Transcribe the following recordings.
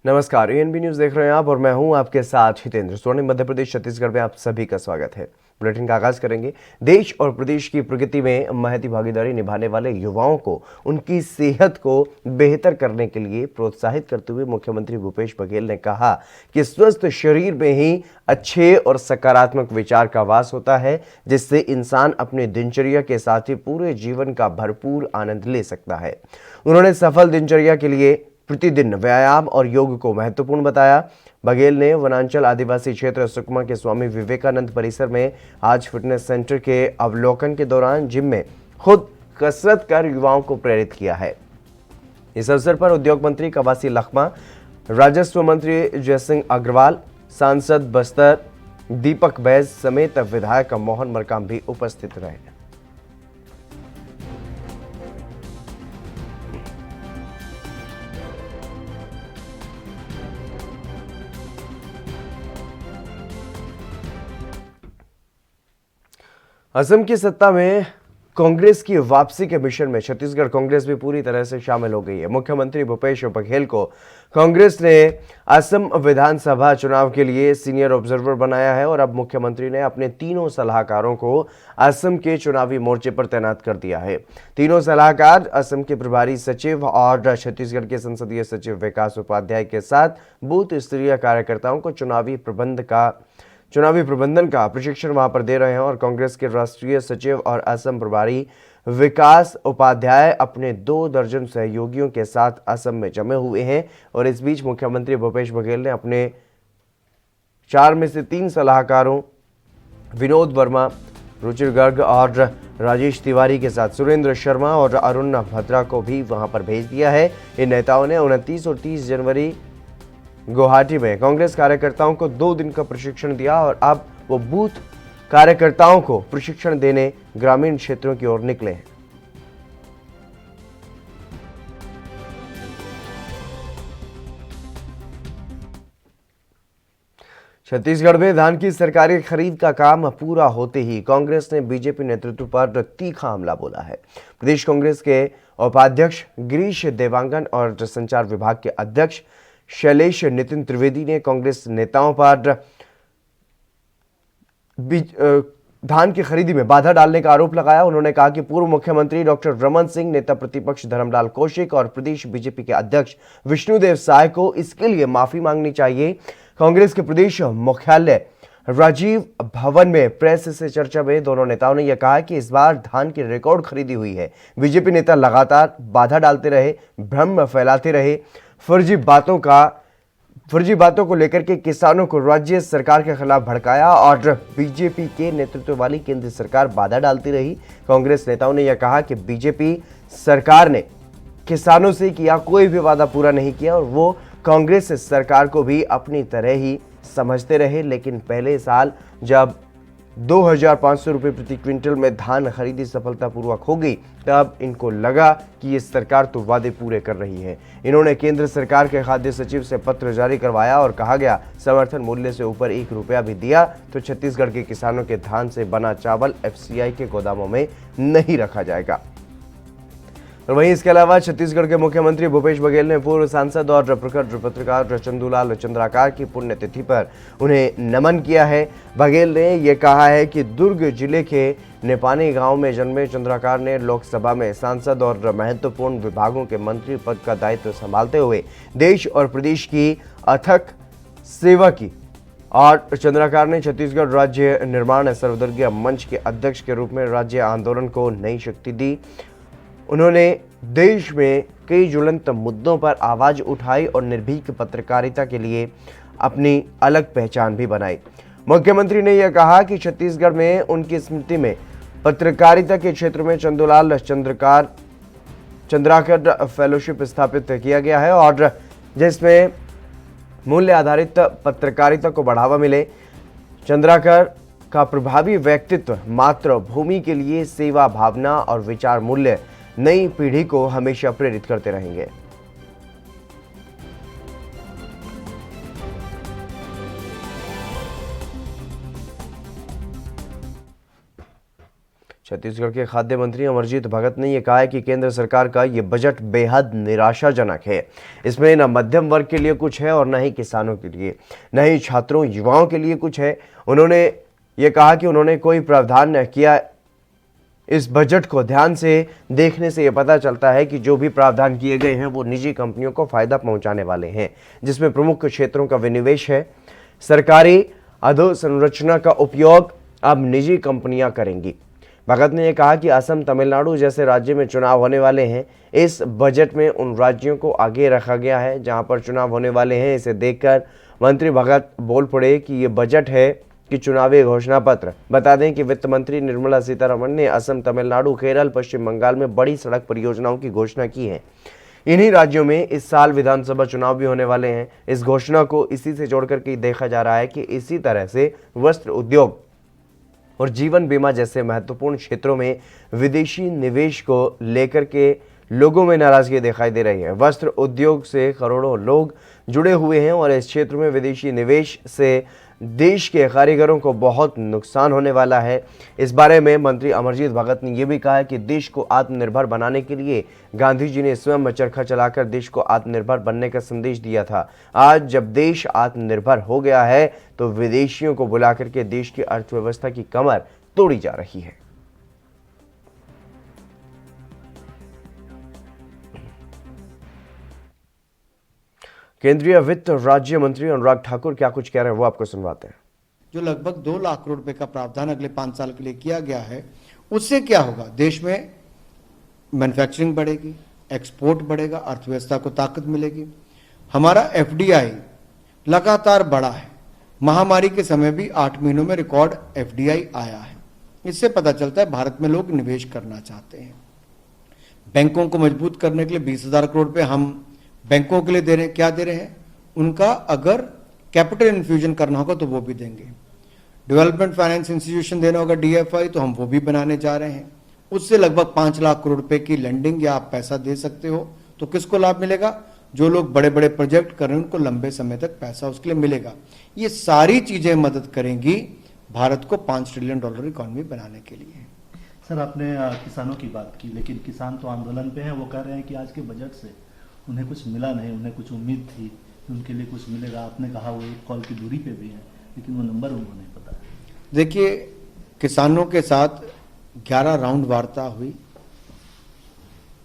नमस्कार, ANB news देख रहे हैं आप और मैं हूं आपके साथ हितेंद्र। स्वर्णिम मध्य प्रदेश छत्तीसगढ़ में आप सभी का स्वागत है। बुलेटिन का आगाज करेंगे। देश और प्रदेश की प्रगति में महती भागीदारी निभाने वाले युवाओं को उनकी सेहत को बेहतर करने के लिए प्रोत्साहित करते हुए मुख्यमंत्री भूपेश बघेल ने कहा कि स्वस्थ शरीर में ही अच्छे और सकारात्मक विचार का वास होता है, जिससे इंसान अपने दिनचर्या के साथ ही पूरे जीवन का भरपूर आनंद ले सकता है। उन्होंने सफल दिनचर्या के लिए प्रतिदिन व्यायाम और योग को महत्वपूर्ण बताया। बघेल ने वनांचल आदिवासी क्षेत्र सुकमा के स्वामी विवेकानंद परिसर में आज फिटनेस सेंटर के अवलोकन के दौरान जिम में खुद कसरत कर युवाओं को प्रेरित किया है। इस अवसर पर उद्योग मंत्री कवासी लखमा, राजस्व मंत्री जयसिंह अग्रवाल, सांसद बस्तर दीपक बैज समेत विधायक मोहन मरकाम भी उपस्थित रहे। असम की सत्ता में कांग्रेस की वापसी के मिशन में छत्तीसगढ़ कांग्रेस भी पूरी तरह से शामिल हो गई है। मुख्यमंत्री भूपेश बघेल को कांग्रेस ने असम विधानसभा चुनाव के लिए सीनियर ऑब्जर्वर बनाया है और अब मुख्यमंत्री ने अपने तीनों सलाहकारों को असम के चुनावी मोर्चे पर तैनात कर दिया है। तीनों सलाहकार असम के प्रभारी सचिव और छत्तीसगढ़ के संसदीय सचिव विकास उपाध्याय के साथ बूथ स्तरीय कार्यकर्ताओं को चुनावी प्रबंधन का प्रशिक्षण वहां पर दे रहे हैं और कांग्रेस के राष्ट्रीय सचिव और असम प्रभारी विकास उपाध्याय अपने 2 दर्जन सहयोगियों के साथ असम में जमे हुए हैं। और इस बीच मुख्यमंत्री भूपेश बघेल ने अपने 4 में से 3 सलाहकारों विनोद वर्मा, रुचिर गर्ग और राजेश तिवारी के साथ सुरेंद्र शर्मा और अरुण भद्रा को भी वहां पर भेज दिया है। इन नेताओं ने 29 और 30 जनवरी गुवाहाटी में कांग्रेस कार्यकर्ताओं को 2 दिन का प्रशिक्षण दिया और अब वो बूथ कार्यकर्ताओं को प्रशिक्षण देने ग्रामीण क्षेत्रों की ओर निकले हैं। छत्तीसगढ़ में धान की सरकारी खरीद का काम पूरा होते ही कांग्रेस ने बीजेपी नेतृत्व पर तीखा हमला बोला है। प्रदेश कांग्रेस के उपाध्यक्ष गिरीश देवांगन और संचार विभाग के अध्यक्ष शैलेश नितिन त्रिवेदी ने कांग्रेस नेताओं पर धान की खरीदी में बाधा डालने का आरोप लगाया। उन्होंने कहा कि पूर्व मुख्यमंत्री डॉक्टर रमन सिंह, नेता प्रतिपक्ष धर्मलाल कौशिक और प्रदेश बीजेपी के अध्यक्ष विष्णुदेव साय को इसके लिए माफी मांगनी चाहिए। कांग्रेस के प्रदेश मुख्यालय राजीव भवन में प्रेस से चर्चा में दोनों नेताओं ने यह कहा कि इस बार धान की रिकॉर्ड खरीदी हुई है। बीजेपी नेता लगातार बाधा डालते रहे, भ्रम फैलाते रहे, फर्जी बातों को लेकर के किसानों को राज्य सरकार के खिलाफ भड़काया और बीजेपी के नेतृत्व वाली केंद्र सरकार बाधा डालती रही। कांग्रेस नेताओं ने यह कहा कि बीजेपी सरकार ने किसानों से किया कोई भी वादा पूरा नहीं किया और वो कांग्रेस सरकार को भी अपनी तरह ही समझते रहे। लेकिन पहले साल जब 2,500 रुपये प्रति क्विंटल में धान खरीदी सफलतापूर्वक हो गई, तब इनको लगा कि ये सरकार तो वादे पूरे कर रही है। इन्होंने केंद्र सरकार के खाद्य सचिव से पत्र जारी करवाया और कहा गया समर्थन मूल्य से ऊपर 1 रुपया भी दिया तो छत्तीसगढ़ के किसानों के धान से बना चावल एफसीआई के गोदामों में नहीं रखा जाएगा। और वहीं इसके अलावा छत्तीसगढ़ के मुख्यमंत्री भूपेश बघेल ने पूर्व सांसद और प्रखर पत्रकार चंदूलाल चंद्राकार की पुण्यतिथि पर उन्हें नमन किया है। बघेल ने यह कहा है कि दुर्ग जिले के नेपानी गांव में जन्मे चंद्राकार ने लोकसभा में सांसद और महत्वपूर्ण विभागों के मंत्री पद का दायित्व संभालते हुए देश और प्रदेश की अथक सेवा की। और चंद्राकार ने छत्तीसगढ़ राज्य निर्माण सर्वदलीय मंच के अध्यक्ष के रूप में राज्य आंदोलन को नई शक्ति दी। उन्होंने देश में कई ज्वलंत मुद्दों पर आवाज उठाई और निर्भीक पत्रकारिता के लिए अपनी अलग पहचान भी बनाई। मुख्यमंत्री ने यह कहा कि छत्तीसगढ़ में उनकी स्मृति में पत्रकारिता के क्षेत्र में चंदूलाल चंद्राकर फेलोशिप स्थापित किया गया है और जिसमें मूल्य आधारित पत्रकारिता को बढ़ावा मिले। चंद्राकर का प्रभावी व्यक्तित्व, मातृभूमि के लिए सेवा भावना और विचार मूल्य नई पीढ़ी को हमेशा प्रेरित करते रहेंगे। छत्तीसगढ़ के खाद्य मंत्री अमरजीत भगत ने यह कहा है कि केंद्र सरकार का ये बजट बेहद निराशाजनक है। इसमें न मध्यम वर्ग के लिए कुछ है और न ही किसानों के लिए, न ही छात्रों युवाओं के लिए कुछ है। उन्होंने ये कहा कि उन्होंने कोई प्रावधान न किया। इस बजट को ध्यान से देखने से यह पता चलता है कि जो भी प्रावधान किए गए हैं वो निजी कंपनियों को फायदा पहुंचाने वाले हैं, जिसमें प्रमुख क्षेत्रों का विनिवेश है। सरकारी अधोसंरचना का उपयोग अब निजी कंपनियां करेंगी। भगत ने यह कहा कि असम, तमिलनाडु जैसे राज्य में चुनाव होने वाले हैं। इस बजट में उन राज्यों को आगे रखा गया है जहां पर चुनाव होने वाले हैं। इसे देखकर मंत्री भगत बोल पड़े कि ये बजट है कि चुनावी घोषणा पत्र। बता दें कि वित्त मंत्री निर्मला सीतारमण ने असम, तमिलनाडु, केरल, पश्चिम बंगाल में बड़ी सड़क परियोजनाओं की घोषणा की है। इन्हीं राज्यों में इस साल विधानसभा चुनाव भी होने वाले हैं। इस घोषणा को इसी से जोड़कर के देखा जा रहा है कि इसी तरह से वस्त्र उद्योग और जीवन बीमा जैसे महत्वपूर्ण क्षेत्रों में विदेशी निवेश को लेकर के लोगों में नाराजगी दिखाई दे रही है। वस्त्र उद्योग से करोड़ों लोग जुड़े हुए हैं और इस क्षेत्र में विदेशी निवेश से देश के कारीगरों को बहुत नुकसान होने वाला है। इस बारे में मंत्री अमरजीत भगत ने यह भी कहा है कि देश को आत्मनिर्भर बनाने के लिए गांधी जी ने स्वयं चरखा चलाकर देश को आत्मनिर्भर बनने का संदेश दिया था। आज जब देश आत्मनिर्भर हो गया है तो विदेशियों को बुलाकर के देश की अर्थव्यवस्था की कमर तोड़ी जा रही है। केंद्रीय वित्त राज्य मंत्री अनुराग ठाकुर क्या कुछ कह रहे हैं वो आपको सुनवाते हैं। जो लगभग 2 लाख करोड़ रुपए का प्रावधान अगले 5 साल के लिए किया गया है, उससे क्या होगा? देश में मैन्युफैक्चरिंग बढ़ेगी, एक्सपोर्ट बढ़ेगा, अर्थव्यवस्था को ताकत मिलेगी। हमारा एफडीआई लगातार बढ़ा है। महामारी के समय भी 8 महीनों में रिकॉर्ड एफडीआई आया है। इससे पता चलता है भारत में लोग निवेश करना चाहते हैं। बैंकों को मजबूत करने के लिए 20,000 करोड़ रुपए हम बैंकों के लिए दे रहे हैं। क्या दे रहे हैं? उनका अगर कैपिटल इन्फ्यूजन करना होगा तो वो भी देंगे। डेवलपमेंट फाइनेंस इंस्टीट्यूशन देना होगा, डीएफआई, तो हम वो भी बनाने जा रहे हैं। उससे लगभग 5 लाख करोड़ रुपए की लैंडिंग या आप पैसा दे सकते हो। तो किसको लाभ मिलेगा? जो लोग बड़े बड़े प्रोजेक्ट कर रहे हैं उनको लंबे समय तक पैसा उसके लिए मिलेगा। ये सारी चीजें मदद करेंगी भारत को $5 ट्रिलियन इकोनॉमी बनाने के लिए। सर, आपने किसानों की बात की, लेकिन किसान तो आंदोलन पे हैं। वो कह रहे हैं कि आज के बजट से उन्हें कुछ मिला नहीं। उन्हें कुछ उम्मीद थी कि उनके लिए कुछ मिलेगा। आपने कहा वो 1 कॉल की दूरी पे भी है, लेकिन वो नंबर उनको नहीं पता। देखिए, किसानों के साथ 11 राउंड वार्ता हुई,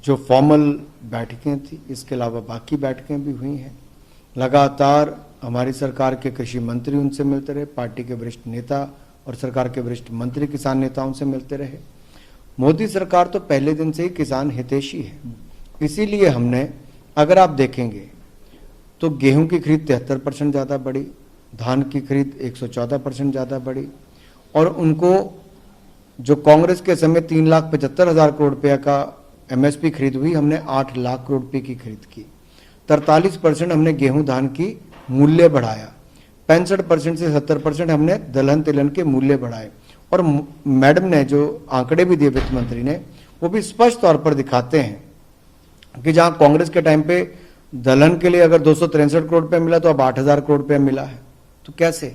जो फॉर्मल बैठकें थी। इसके अलावा बाकी बैठकें भी हुई हैं। लगातार हमारी सरकार के कृषि मंत्री उनसे मिलते रहे, पार्टी के वरिष्ठ नेता और सरकार के वरिष्ठ मंत्री किसान नेताओं से मिलते रहे। मोदी सरकार तो पहले दिन से ही किसान हितैषी है। इसीलिए हमने, अगर आप देखेंगे तो गेहूं की खरीद 73% ज़्यादा बढ़ी, धान की खरीद 114% ज़्यादा बढ़ी, और उनको जो कांग्रेस के समय 3,75,000 करोड़ रुपया का एमएसपी खरीद हुई, हमने 8 लाख करोड़ रुपये की खरीद की। 43% हमने गेहूं धान की मूल्य बढ़ाया। 65% से 70% हमने दलहन तिलहन के मूल्य बढ़ाए। और मैडम ने जो आंकड़े भी दिए वित्त मंत्री ने, वो भी स्पष्ट तौर पर दिखाते हैं कि जहां कांग्रेस के टाइम पे दलहन के लिए अगर 263 करोड़ रुपए मिला तो अब 8,000 करोड़ रुपए मिला है। तो कैसे?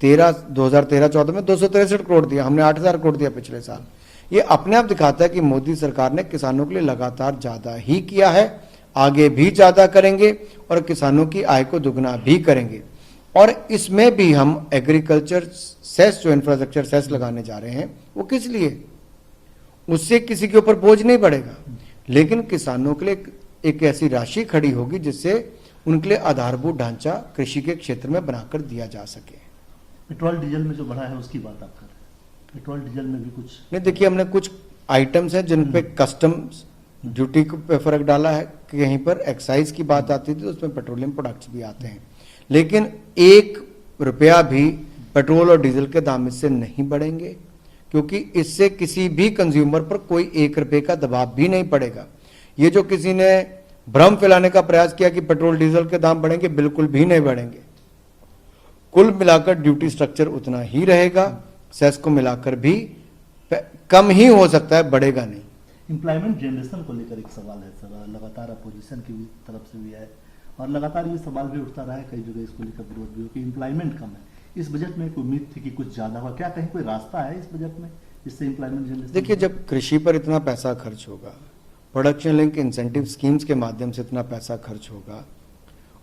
2013-14 में 263 करोड़ दिया, हमने 8,000 करोड़ दिया पिछले साल। ये अपने आप दिखाता है कि मोदी सरकार ने किसानों के लिए लगातार ज्यादा ही किया है, आगे भी ज्यादा करेंगे और किसानों की आय को दुगना भी करेंगे। और इसमें भी हम एग्रीकल्चर सेस, जो इंफ्रास्ट्रक्चर सेस लगाने जा रहे हैं, वो किस लिए? उससे किसी के ऊपर बोझ नहीं पड़ेगा, लेकिन किसानों के लिए एक ऐसी राशि खड़ी होगी जिससे उनके लिए आधारभूत ढांचा कृषि के क्षेत्र में बनाकर दिया जा सके। पेट्रोल डीजल में जो बढ़ा है उसकी बात आप कर रहे हैं। पेट्रोल डीजल में भी कुछ नहीं, देखिए, हमने कुछ आइटम्स हैं जिन पे कस्टम्स ड्यूटी पे फर्क डाला है। कहीं पर एक्साइज की बात आती थी तो उसमें पेट्रोलियम प्रोडक्ट्स भी आते हैं, लेकिन 1 रुपया भी पेट्रोल और डीजल के दाम इससे नहीं बढ़ेंगे, क्योंकि इससे किसी भी कंज्यूमर पर कोई 1 रुपये का दबाव भी नहीं पड़ेगा। ये जो किसी ने भ्रम फैलाने का प्रयास किया कि पेट्रोल डीजल के दाम बढ़ेंगे, बिल्कुल भी नहीं बढ़ेंगे। कुल मिलाकर ड्यूटी स्ट्रक्चर उतना ही रहेगा, सेस को मिलाकर भी कम ही हो सकता है, बढ़ेगा नहीं। एम्प्लॉयमेंट जनरेशन को लेकर एक सवाल है सर, लगातार अपोजिशन की तरफ से भी है और लगातार ये सवाल भी उठता रहा है, कई जगह इसको लेकर विरोध भी हो कि एम्प्लॉयमेंट कम है। इस बजट में एक उम्मीद थी कि कुछ ज्यादा हुआ, क्या कहीं कोई रास्ता है इस बजट में इससे एम्प्लॉयमेंट जनरेशन। देखिए, जब कृषि पर इतना पैसा खर्च होगा, प्रोडक्शन लिंक इंसेंटिव स्कीम्स के माध्यम से इतना पैसा खर्च होगा,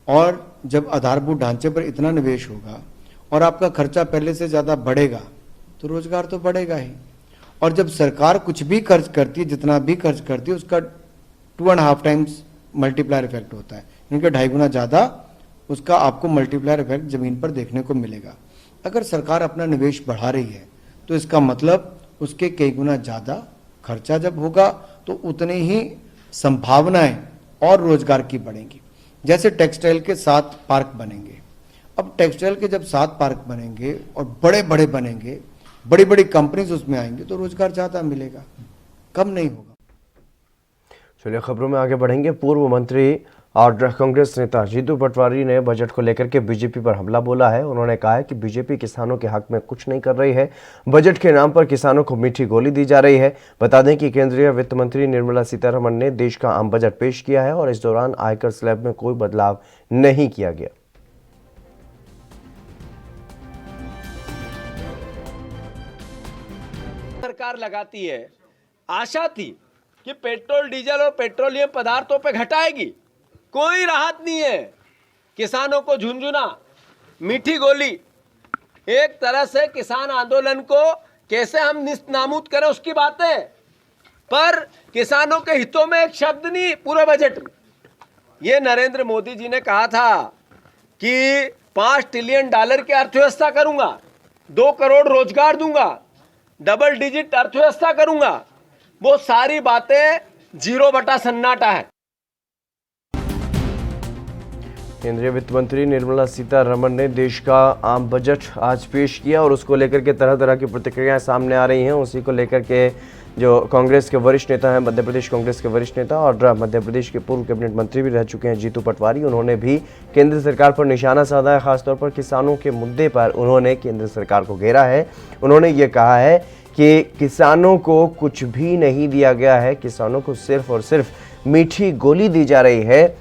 और जब आधारभूत ढांचे पर इतना निवेश होगा और आपका खर्चा पहले से ज़्यादा बढ़ेगा तो रोजगार तो बढ़ेगा ही। और जब सरकार कुछ भी खर्च करती है, जितना भी खर्च करती है, उसका 2.5 टाइम्स मल्टीप्लायर इफेक्ट होता है, इनका 2.5 गुना ज़्यादा उसका आपको मल्टीप्लायर इफेक्ट जमीन पर देखने को मिलेगा। अगर सरकार अपना निवेश बढ़ा रही है तो इसका मतलब उसके कई गुना ज़्यादा खर्चा जब होगा तो उतनी ही संभावनाएं और रोजगार की बढ़ेंगी। जैसे टेक्सटाइल के 7 पार्क बनेंगे, अब टेक्सटाइल के जब 7 पार्क बनेंगे और बड़े बड़े बनेंगे, बड़ी बड़ी कंपनीज उसमें आएंगे तो रोजगार ज़्यादा मिलेगा, कम नहीं होगा। चलिए खबरों में आगे बढ़ेंगे। पूर्व मंत्री और कांग्रेस नेता जीतू पटवारी ने बजट को लेकर के बीजेपी पर हमला बोला है। उन्होंने कहा है कि बीजेपी किसानों के हक में कुछ नहीं कर रही है, बजट के नाम पर किसानों को मीठी गोली दी जा रही है। बता दें कि केंद्रीय वित्त मंत्री निर्मला सीतारमण ने देश का आम बजट पेश किया है और इस दौरान आयकर स्लैब में कोई बदलाव नहीं किया गया। सरकार लगाती है, आशा थी कि पेट्रोल डीजल और पेट्रोलियम पदार्थों पे घटाएगी, कोई राहत नहीं है। किसानों को झुंझुना, मीठी गोली, एक तरह से किसान आंदोलन को कैसे हम निस्तनाबूद करें उसकी बात है, पर किसानों के हितों में एक शब्द नहीं पूरे बजट में। ये नरेंद्र मोदी जी ने कहा था कि $5 ट्रिलियन की अर्थव्यवस्था करूंगा, 2 करोड़ रोजगार दूंगा, डबल डिजिट अर्थव्यवस्था करूंगा, वो सारी बातें 0 बटा सन्नाटा है। केंद्रीय वित्त मंत्री निर्मला सीतारमण ने देश का आम बजट आज पेश किया और उसको लेकर के तरह तरह की प्रतिक्रियाएं सामने आ रही हैं। उसी को लेकर के जो कांग्रेस के वरिष्ठ नेता हैं, मध्य प्रदेश कांग्रेस के वरिष्ठ नेता और मध्य प्रदेश के पूर्व कैबिनेट मंत्री भी रह चुके हैं जीतू पटवारी, उन्होंने भी केंद्र सरकार पर निशाना साधा है। खासतौर पर किसानों के मुद्दे पर उन्होंने केंद्र सरकार को घेरा है। उन्होंने ये कहा है कि किसानों को कुछ भी नहीं दिया गया है, किसानों को सिर्फ और सिर्फ मीठी गोली दी जा रही है।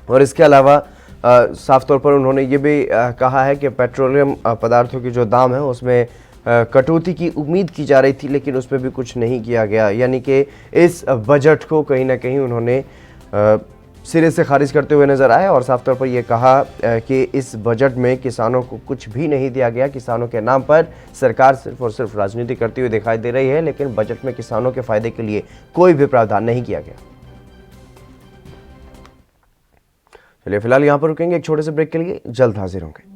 और इसके अलावा साफ तौर पर उन्होंने ये भी कहा है कि पेट्रोलियम पदार्थों के जो दाम है उसमें कटौती की उम्मीद की जा रही थी, लेकिन उसमें भी कुछ नहीं किया गया। यानी कि इस बजट को कहीं ना कहीं उन्होंने सिरे से खारिज करते हुए नजर आए और साफ तौर पर यह कहा कि इस बजट में किसानों को कुछ भी नहीं दिया गया। किसानों के नाम पर सरकार सिर्फ और सिर्फ राजनीति करती हुई दिखाई दे रही है, लेकिन बजट में किसानों के फायदे के लिए कोई भी प्रावधान नहीं किया गया। चलिए फिलहाल यहां पर रुकेंगे एक छोटे से ब्रेक के लिए, जल्द हाजिर होंगे।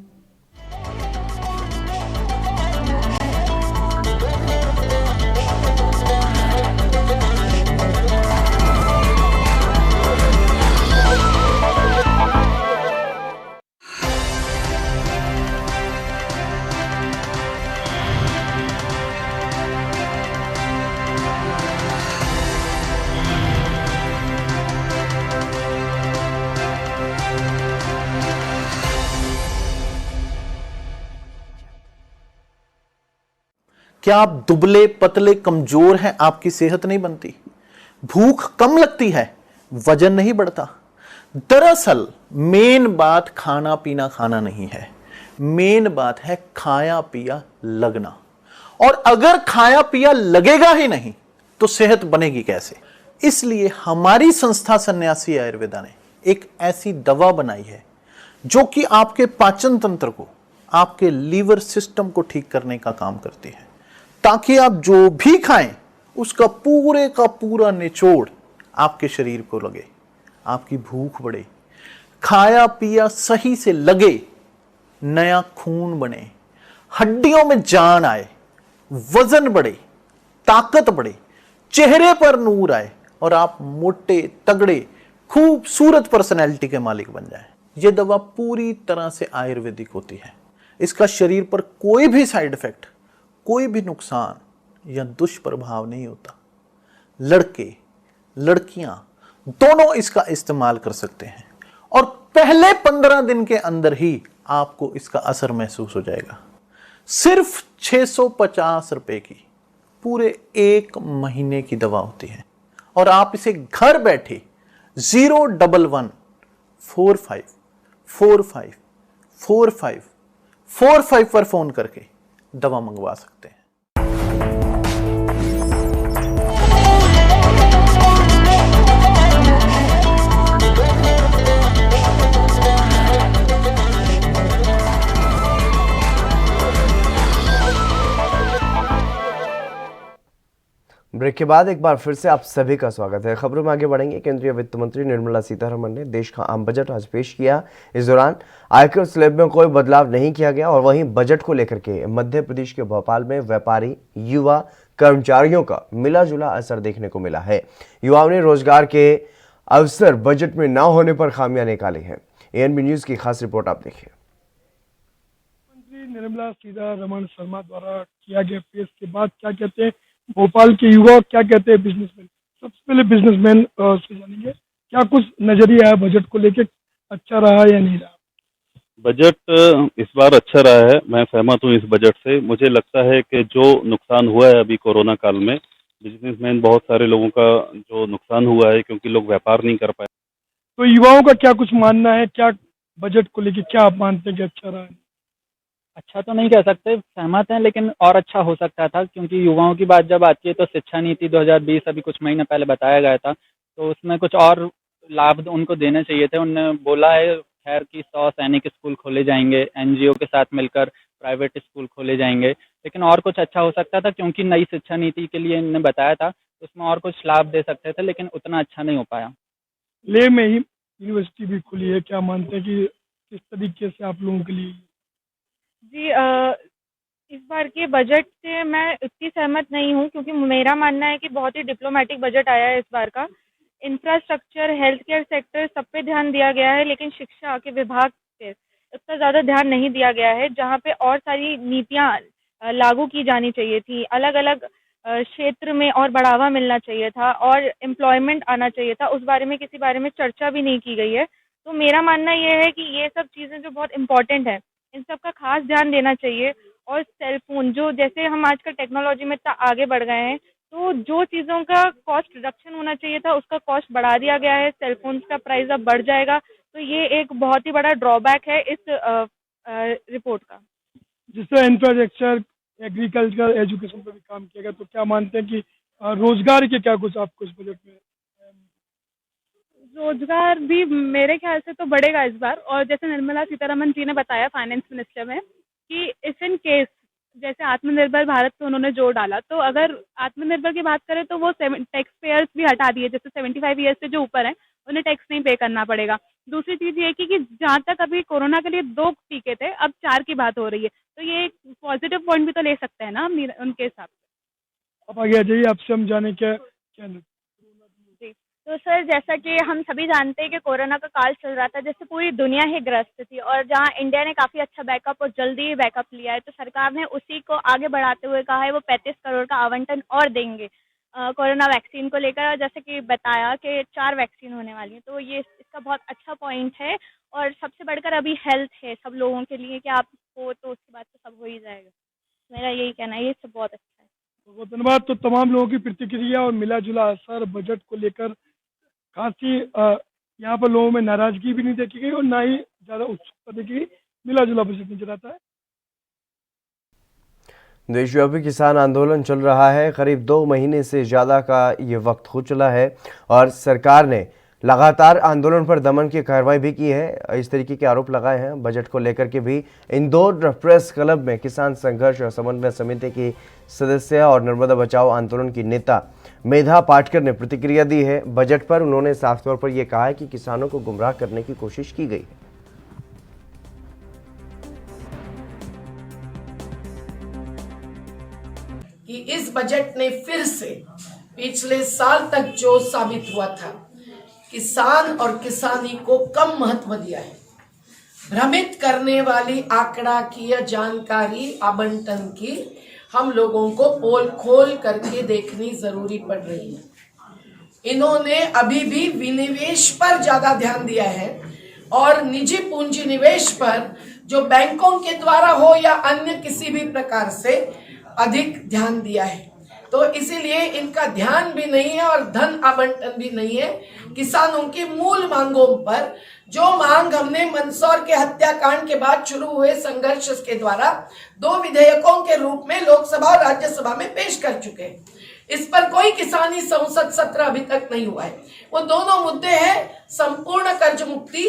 क्या आप दुबले पतले कमजोर हैं, आपकी सेहत नहीं बनती, भूख कम लगती है, वजन नहीं बढ़ता? दरअसल मेन बात खाना पीना खाना नहीं है, मेन बात है खाया पिया लगना। और अगर खाया पिया लगेगा ही नहीं तो सेहत बनेगी कैसे? इसलिए हमारी संस्था सन्यासी आयुर्वेदा ने एक ऐसी दवा बनाई है जो कि आपके पाचन तंत्र को, आपके लीवर सिस्टम को ठीक करने का काम करती है, ताकि आप जो भी खाएं उसका पूरे का पूरा निचोड़ आपके शरीर को लगे, आपकी भूख बढ़े, खाया पिया सही से लगे, नया खून बने, हड्डियों में जान आए, वजन बढ़े, ताकत बढ़े, चेहरे पर नूर आए और आप मोटे तगड़े खूबसूरत पर्सनैलिटी के मालिक बन जाएं। यह दवा पूरी तरह से आयुर्वेदिक होती है। इसका शरीर पर कोई भी साइड इफेक्ट, कोई भी नुकसान या दुष्प्रभाव नहीं होता। लड़के लड़कियां दोनों इसका इस्तेमाल कर सकते हैं और पहले 15 दिन के अंदर ही आपको इसका असर महसूस हो जाएगा। सिर्फ 650 रुपए की पूरे 1 महीने की दवा होती है और आप इसे घर बैठे 01145454545 पर फोन करके दवा मंगवा सकते हैं। ब्रेक के बाद एक बार फिर से आप सभी का स्वागत है। खबरों में आगे बढ़ेंगे। केंद्रीय वित्त मंत्री निर्मला सीतारमण ने देश का आम बजट आज पेश किया। इस दौरान आयकर स्लैब में कोई बदलाव नहीं किया गया और वहीं बजट को लेकर के मध्य प्रदेश के भोपाल में व्यापारी, युवा, कर्मचारियों का मिला जुला असर देखने को मिला है। युवाओं ने रोजगार के अवसर बजट में न होने पर खामियां निकाली है। एएनबी न्यूज की खास रिपोर्ट आप देखिए। मंत्री निर्मला सीतारमण शर्मा द्वारा किया गया पेश के बाद क्या कहते हैं भोपाल के युवा, क्या कहते हैं बिजनेसमैन। सबसे पहले बिजनेसमैन से जानेंगे क्या कुछ नजरिया है बजट को लेके, अच्छा रहा या नहीं रहा। बजट इस बार अच्छा रहा है, मैं सहमत हूँ इस बजट से। मुझे लगता है कि जो नुकसान हुआ है अभी कोरोना काल में, बिजनेसमैन बहुत सारे लोगों का जो नुकसान हुआ है क्योंकि लोग व्यापार नहीं कर पाए। तो युवाओं का क्या कुछ मानना है, क्या बजट को लेके क्या आप मानते हैं कि अच्छा रहा है। अच्छा तो नहीं कह सकते, सहमत हैं, लेकिन और अच्छा हो सकता था क्योंकि युवाओं की बात जब आती है तो शिक्षा नीति 2020 अभी कुछ महीने पहले बताया गया था, तो उसमें कुछ और लाभ उनको देने चाहिए थे। उन्होंने बोला है खैर कि 100 सैनिक स्कूल खोले जाएंगे, एनजीओ के साथ मिलकर प्राइवेट स्कूल खोले जाएंगे, लेकिन और कुछ अच्छा हो सकता था क्योंकि नई शिक्षा नीति के लिए इन्होंने बताया था, उसमें और कुछ लाभ दे सकते थे, लेकिन उतना अच्छा नहीं हो पाया। लेह में ही यूनिवर्सिटी भी खुली है, क्या मानते हैं कि किस तरीके से आप लोगों के लिए। जी इस बार के बजट से मैं इतनी सहमत नहीं हूँ क्योंकि मेरा मानना है कि बहुत ही डिप्लोमेटिक बजट आया है इस बार का। इंफ्रास्ट्रक्चर, हेल्थ केयर सेक्टर सब पे ध्यान दिया गया है, लेकिन शिक्षा के विभाग पे उतना ज़्यादा ध्यान नहीं दिया गया है, जहाँ पे और सारी नीतियाँ लागू की जानी चाहिए थी। अलग अलग क्षेत्र में और बढ़ावा मिलना चाहिए था और एम्प्लॉयमेंट आना चाहिए था, उस बारे में किसी बारे में चर्चा भी नहीं की गई है। तो मेरा मानना ये है कि ये सब चीज़ें जो बहुत इम्पोर्टेंट है, इन सब का खास ध्यान देना चाहिए। और सेल फोन, जो जैसे हम आजकल टेक्नोलॉजी में इतना आगे बढ़ गए हैं, तो जो चीज़ों का कॉस्ट रिडक्शन होना चाहिए था उसका कॉस्ट बढ़ा दिया गया है। सेल फोन का प्राइस अब बढ़ जाएगा, तो ये एक बहुत ही बड़ा ड्रॉबैक है इस रिपोर्ट का। जिससे इंफ्रास्ट्रक्चर, एग्रीकल्चर, एजुकेशन पर भी काम किया गया, तो क्या मानते हैं कि रोजगार के क्या कुछ आपको इस बजट में। रोजगार भी मेरे ख्याल से तो बढ़ेगा इस बार। और जैसे निर्मला सीतारमण जी ने बताया फाइनेंस मिनिस्टर में कि इफ इन केस जैसे आत्मनिर्भर भारत पे उन्होंने जोर डाला, तो अगर आत्मनिर्भर की बात करें तो वो टैक्स पेयर्स भी हटा दिए, जैसे 75 ईयर्स से जो ऊपर है उन्हें टैक्स नहीं पे करना पड़ेगा। दूसरी चीज़ ये कि जहाँ तक अभी कोरोना के लिए 2 टीके थे, अब 4 की बात हो रही है, तो ये एक पॉजिटिव पॉइंट भी तो ले सकते हैं ना हम उनके हिसाब से। अब आगे आ जाइए, आपसे हम जाने क्या क्या। तो सर, जैसा कि हम सभी जानते हैं कि कोरोना का काल चल रहा था, जिससे पूरी दुनिया ही ग्रस्त थी और जहां इंडिया ने काफ़ी अच्छा बैकअप और जल्दी ही बैकअप लिया है, तो सरकार ने उसी को आगे बढ़ाते हुए कहा है वो 35 करोड़ का आवंटन और देंगे कोरोना वैक्सीन को लेकर। जैसे कि बताया कि 4 वैक्सीन होने वाली हैं, तो ये इसका बहुत अच्छा पॉइंट है। और सबसे बढ़कर अभी हेल्थ है सब लोगों के लिए कि आप हो तो उसके बाद तो सब हो ही जाएगा। मेरा यही कहना है, ये सब बहुत अच्छा है। बहुत धन्यवाद। तो तमाम लोगों की प्रतिक्रिया और मिला जुला असर बजट को लेकर खासी यहाँ पर लोगों में नाराजगी भी नहीं देखी गई और ना ही ज्यादा उत्सुकता देखी गई। मिला जुला बजट नजर आता है। देशव्यापी किसान आंदोलन चल रहा है। करीब 2 महीने से ज़्यादा का ये वक्त हो चला है और सरकार ने लगातार आंदोलन पर दमन की कार्रवाई भी की है। इस तरीके के आरोप लगाए हैं। बजट को लेकर के भी इंदौर प्रेस क्लब में किसान संघर्ष और समन्वय समिति की सदस्य और नर्मदा बचाओ आंदोलन की नेता मेधा पाटकर ने प्रतिक्रिया दी है। बजट पर उन्होंने साफ तौर पर यह कहा है कि किसानों को गुमराह करने की कोशिश की गई है। कि इस बजट ने फिर से पिछले साल तक जो साबित हुआ था, किसान और किसानी को कम महत्व दिया है। भ्रमित करने वाली आंकड़ाकीय जानकारी आवंटन की हम लोगों को पोल खोल करके देखनी जरूरी पड़ रही है। इन्होंने अभी भी विनिवेश पर ज्यादा ध्यान दिया है और निजी पूंजी निवेश पर, जो बैंकों के द्वारा हो या अन्य किसी भी प्रकार से, अधिक ध्यान दिया है। तो इसीलिए इनका ध्यान भी नहीं है और धन आवंटन भी नहीं है किसानों की मूल मांगों पर। जो मांग हमने मंदसौर के हत्याकांड के बाद शुरू हुए संघर्ष के द्वारा 2 विधेयकों के रूप में लोकसभा और राज्यसभा में पेश कर चुके हैं, इस पर कोई किसानी संसद सत्र अभी तक नहीं हुआ है। वो दोनों मुद्दे हैं संपूर्ण कर्ज मुक्ति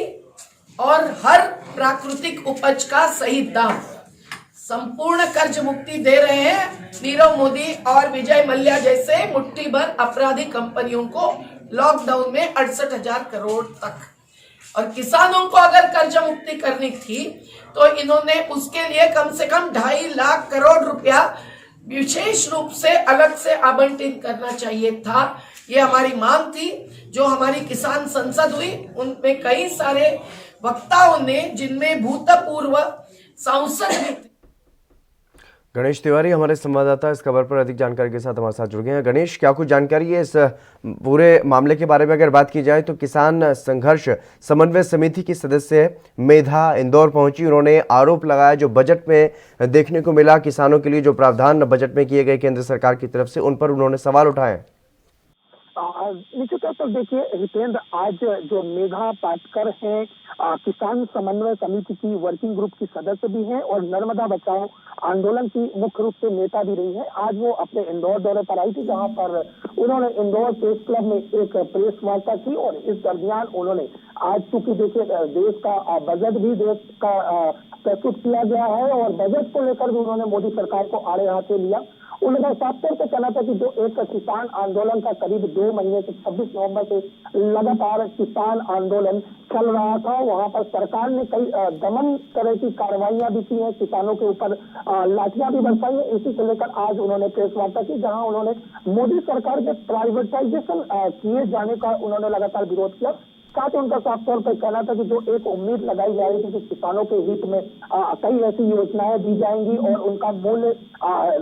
और हर प्राकृतिक उपज का सही दाम। संपूर्ण कर्ज मुक्ति दे रहे हैं नीरव मोदी और विजय मल्ल्या जैसे मुट्ठी भर अपराधी कंपनियों को लॉकडाउन में 68,000 करोड़ तक। और किसानों को अगर कर्ज मुक्ति करनी थी तो इन्होंने उसके लिए कम से कम 2.5 लाख करोड़ रुपया विशेष रूप से अलग से आवंटित करना चाहिए था। ये हमारी मांग थी। जो हमारी किसान संसद हुई उनमें कई सारे वक्ताओं ने, जिनमें भूतपूर्व सांसद भी थे। गणेश तिवारी हमारे संवाददाता इस खबर पर अधिक जानकारी के साथ हमारे साथ जुड़ गए हैं। गणेश, क्या कुछ जानकारी है इस पूरे मामले के बारे में? अगर बात की जाए तो किसान संघर्ष समन्वय समिति की सदस्य मेधा इंदौर पहुंची। उन्होंने आरोप लगाया जो बजट में देखने को मिला, किसानों के लिए जो प्रावधान बजट में किए गए केंद्र सरकार की तरफ से, उन पर उन्होंने सवाल उठाए। निश्चित तौर पर देखिए हितेंद्र, आज जो मेघा पाटकर हैं किसान समन्वय समिति की वर्किंग ग्रुप की सदस्य भी हैं और नर्मदा बचाओ आंदोलन की मुख्य रूप से नेता भी रही है। आज वो अपने इंदौर दौरे पर आई थी, जहां पर उन्होंने इंदौर प्रेस क्लब में एक प्रेस वार्ता की और इस दरमियान उन्होंने आज चूंकि देखिए देश का बजट भी देश का प्रस्तुत किया गया है और बजट को लेकर भी उन्होंने मोदी सरकार को आड़े हाथे लिया। उन्होंने साफ तौर पर कहना था कि जो एक किसान आंदोलन का करीब 2 महीने से 26 नवंबर से लगातार किसान आंदोलन चल रहा था, वहां पर सरकार ने कई दमन तरह की कार्रवाइयां भी की हैं, किसानों के ऊपर लाठियां भी बरसाई है। इसी को लेकर आज उन्होंने प्रेस वार्ता की, जहां उन्होंने मोदी सरकार के प्राइवेटाइजेशन किए जाने का उन्होंने लगातार विरोध किया। साथ ही उनका साफ तौर पर कहना था कि जो एक उम्मीद लगाई जा रही थी कि किसानों के हित में कई ऐसी योजनाएं दी जाएंगी और उनका मूल्य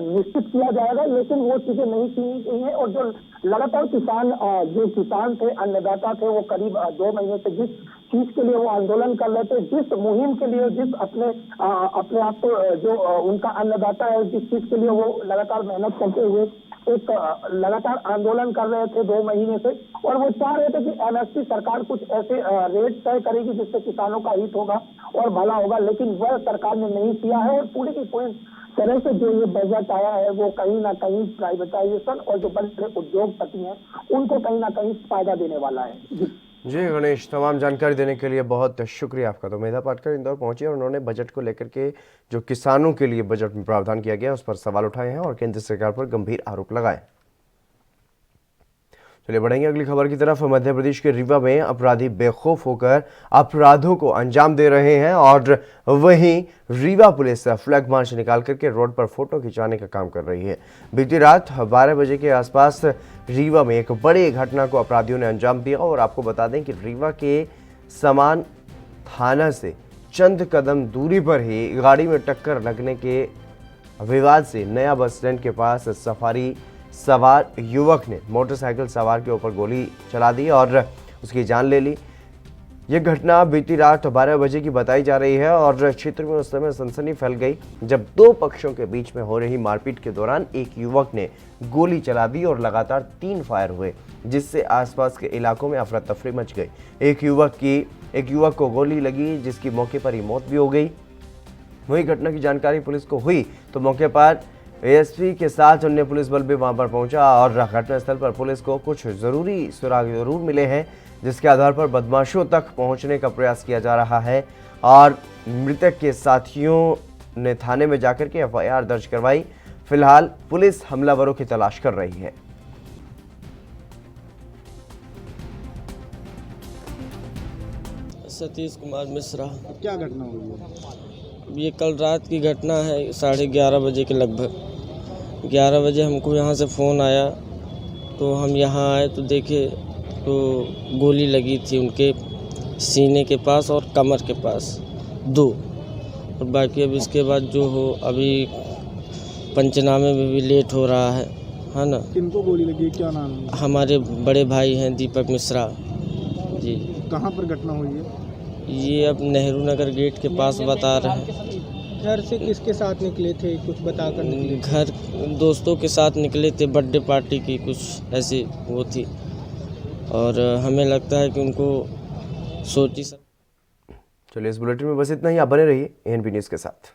निश्चित किया जाएगा, लेकिन वो चीजें नहीं की गई हैं। और जो लगातार जो किसान थे, अन्नदाता थे, वो करीब 2 महीने से जिस चीज के लिए वो आंदोलन कर रहे थे, जिस मुहिम के लिए, जिस अपने आप को जो उनका अन्नदाता है, जिस चीज के लिए वो लगातार मेहनत करते हुए एक लगातार आंदोलन कर रहे थे 2 महीने से, और वो चाह रहे थे कि एमएसपी सरकार कुछ ऐसे रेट तय करेगी जिससे किसानों का हित होगा और भला होगा, लेकिन वह सरकार ने नहीं किया है। और पूरी की पूरी तरह से जो ये बजट आया है वो कहीं ना कहीं प्राइवेटाइजेशन और जो बड़े उद्योगपति हैं उनको कहीं ना कहीं फायदा देने वाला है। जी गणेश, तमाम जानकारी देने के लिए बहुत शुक्रिया आपका। तो मेधा पाटकर इंदौर पहुंचे और उन्होंने बजट को लेकर के जो किसानों के लिए बजट में प्रावधान किया गया उस पर सवाल उठाए हैं और केंद्र सरकार पर गंभीर आरोप लगाए। चलिए बढ़ेंगे अगली खबर की तरफ। मध्य प्रदेश के रीवा में अपराधी बेखौफ होकर अपराधों को अंजाम दे रहे हैं और वहीं रीवा पुलिस फ्लैग मार्च निकाल करके रोड पर फोटो खिंचाने का काम कर रही है। बीती रात 12 बजे के आसपास रीवा में एक बड़ी घटना को अपराधियों ने अंजाम दिया और आपको बता दें कि रीवा के समान थाना से चंद कदम दूरी पर ही गाड़ी में टक्कर लगने के विवाद से नया बस स्टैंड के पास सफारी सवार युवक ने मोटरसाइकिल सवार के ऊपर गोली चला दी और उसकी जान ले ली। यह घटना बीती रात 12 बजे की बताई जा रही है और क्षेत्र में उस समय सनसनी फैल गई जब 2 पक्षों के बीच में हो रही मारपीट के दौरान एक युवक ने गोली चला दी और लगातार 3 फायर हुए, जिससे आसपास के इलाकों में अफरा तफरी मच गई। एक युवक को गोली लगी जिसकी मौके पर ही मौत भी हो गई। वही घटना की जानकारी पुलिस को हुई तो मौके पर एएसपी के साथ अन्य पुलिस बल भी वहां पर पहुंचा और घटनास्थल पर पुलिस को कुछ जरूरी सुराग जरूर मिले हैं, जिसके आधार पर बदमाशों तक पहुंचने का प्रयास किया जा रहा है और मृतक के साथियों ने थाने में जाकर के एफआईआर दर्ज करवाई। फिलहाल पुलिस हमलावरों की तलाश कर रही है। सतीश कुमार मिश्रा। क्या घटना हुई है? ये कल रात की घटना है, 11:30 बजे के लगभग। 11 बजे हमको यहाँ से फ़ोन आया तो हम यहाँ आए तो देखे तो गोली लगी थी उनके सीने के पास और कमर के पास 2, और बाकी अब इसके बाद जो हो अभी पंचनामे में भी लेट हो रहा है ना। किनको गोली लगी, क्या नाम है? हमारे बड़े भाई हैं दीपक मिश्रा जी। कहाँ पर घटना हुई है? ये अब नेहरू नगर गेट के पास बता रहे हैं। घर से किसके साथ निकले थे, कुछ बताकर निकले? घर दोस्तों के साथ निकले थे, बर्थडे पार्टी की कुछ ऐसी वो थी और हमें लगता है कि उनको सोची। चलिए इस बुलेटिन में बस इतना ही। आप बने रहिए एएनबी न्यूज़ के साथ।